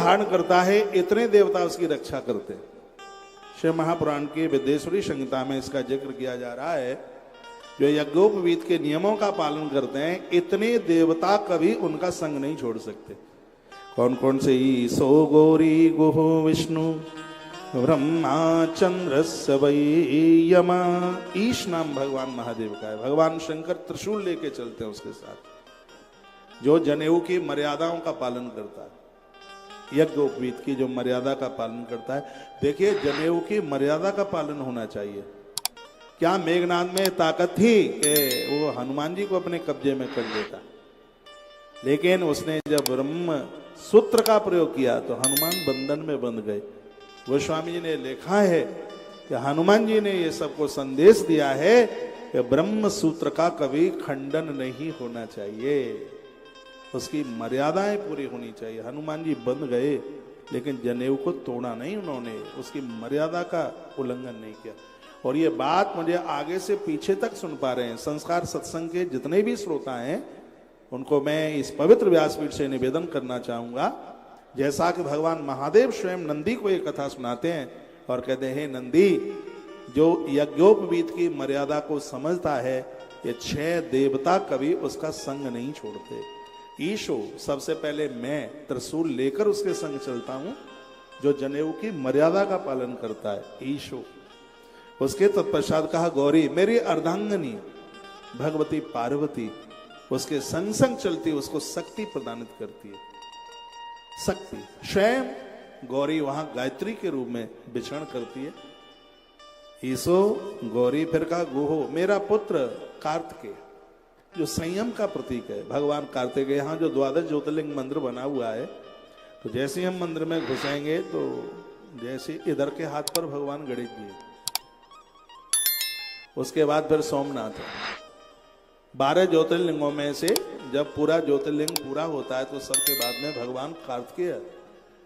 धारण करता है इतने देवता उसकी रक्षा करते हैं। शिव महापुराण की विद्येश्वरी संहिता में इसका जिक्र किया जा रहा है, जो यज्ञोपवीत के नियमों का पालन करते हैं इतने देवता कभी उनका संग नहीं छोड़ सकते। कौन कौन से? ईसो गौरी गुहो विष्णु ब्रह्मा चंद्रस्य वै यमा। ईश नाम भगवान महादेव का है। भगवान शंकर त्रिशूल लेके चलते हैं उसके साथ, जो जनेऊ की मर्यादाओं का पालन करता है, यज्ञोपवीत की जो मर्यादा का पालन करता है। देखिए, जनेऊ की मर्यादा का पालन होना चाहिए। क्या मेघनाद में ताकत थी कि वो हनुमान जी को अपने कब्जे में कर लेता, लेकिन उसने जब ब्रह्म सूत्र का प्रयोग किया तो हनुमान बंधन में बंध गए। गोस्वामी जी ने लिखा है कि हनुमान जी ने ये सबको संदेश दिया है कि ब्रह्म सूत्र का कभी खंडन नहीं होना चाहिए, उसकी मर्यादाएं पूरी होनी चाहिए। हनुमान जी बंध गए लेकिन जनेऊ को तोड़ा नहीं उन्होंने, उसकी मर्यादा का उल्लंघन नहीं किया। और ये बात मुझे आगे से पीछे तक सुन पा रहे हैं संस्कार सत्संग के जितने भी श्रोता हैं, उनको मैं इस पवित्र व्यासपीठ से निवेदन करना चाहूंगा, जैसा कि भगवान महादेव स्वयं नंदी को ये कथा सुनाते हैं और कहते हैं, नंदी, जो यज्ञोपवीत की मर्यादा को समझता है, ये 6 देवता कभी उसका संग नहीं छोड़ते। ईशो, सबसे पहले मैं त्रिशूल लेकर उसके संग चलता हूं, जो जनेऊ की मर्यादा का पालन करता है, ईशो। उसके तत्पश्चात कहा, गौरी मेरी अर्धांगनी भगवती पार्वती उसके संग संग चलती, उसको शक्ति प्रदानित करती है। शक्ति स्वयं गौरी वहां गायत्री के रूप में विचरण करती है। ईसो गौरी, फिर कहा गुहो मेरा पुत्र कार्तिकेय, जो संयम का प्रतीक है। भगवान कार्तिकेय, यहाँ जो 12 ज्योतिर्लिंग मंदिर बना हुआ है, तो जैसे ही हम मंदिर में घुसेंगे तो जैसे इधर के हाथ पर भगवान गणेश जी, उसके बाद फिर सोमनाथ है। 12 ज्योतिर्लिंगों में से जब पूरा ज्योतिर्लिंग पूरा होता है तो सबके बाद में भगवान कार्तिकेय,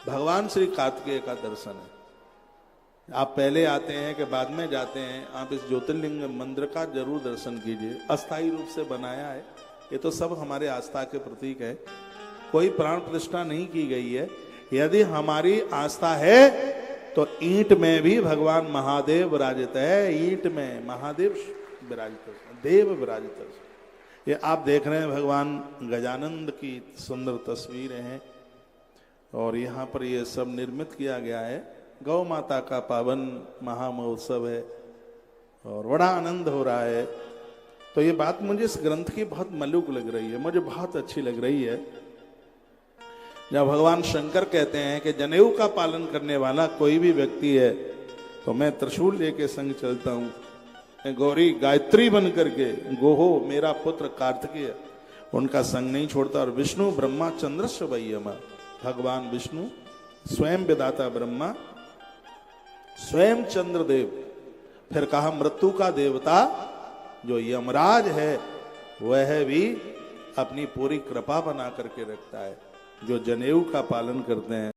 भगवान श्री कार्तिकेय का दर्शन है। आप पहले आते हैं कि बाद में जाते हैं, आप इस ज्योतिर्लिंग मंदिर का जरूर दर्शन कीजिए। अस्थायी रूप से बनाया है, ये तो सब हमारे आस्था के प्रतीक है, कोई प्राण प्रतिष्ठा नहीं की गई है। यदि हमारी आस्था है तो ईंट में भी भगवान महादेव विराजित है, ईंट में महादेव विराजित, देव विराजित। ये आप देख रहे हैं भगवान गजानंद की सुंदर तस्वीरें हैं, और यहाँ पर ये सब निर्मित किया गया है। गौ माता का पावन महामहोत्सव है और बड़ा आनंद हो रहा है। तो ये बात मुझे इस ग्रंथ की बहुत मलूक लग रही है, मुझे बहुत अच्छी लग रही है, जब भगवान शंकर कहते हैं कि जनेऊ का पालन करने वाला कोई भी व्यक्ति है तो मैं त्रिशूल लेके संग चलता हूँ। गौरी गायत्री बन करके, गोहो मेरा पुत्र कार्तिकेय उनका संग नहीं छोड़ता। और विष्णु ब्रह्मा चंद्रस्य वै यमा, भगवान विष्णु स्वयं विधाता ब्रह्मा, स्वयं चंद्रदेव। फिर कहा मृत्यु का देवता जो यमराज है, वह भी अपनी पूरी कृपा बना करके रखता है, जो जनेऊ का पालन करते हैं।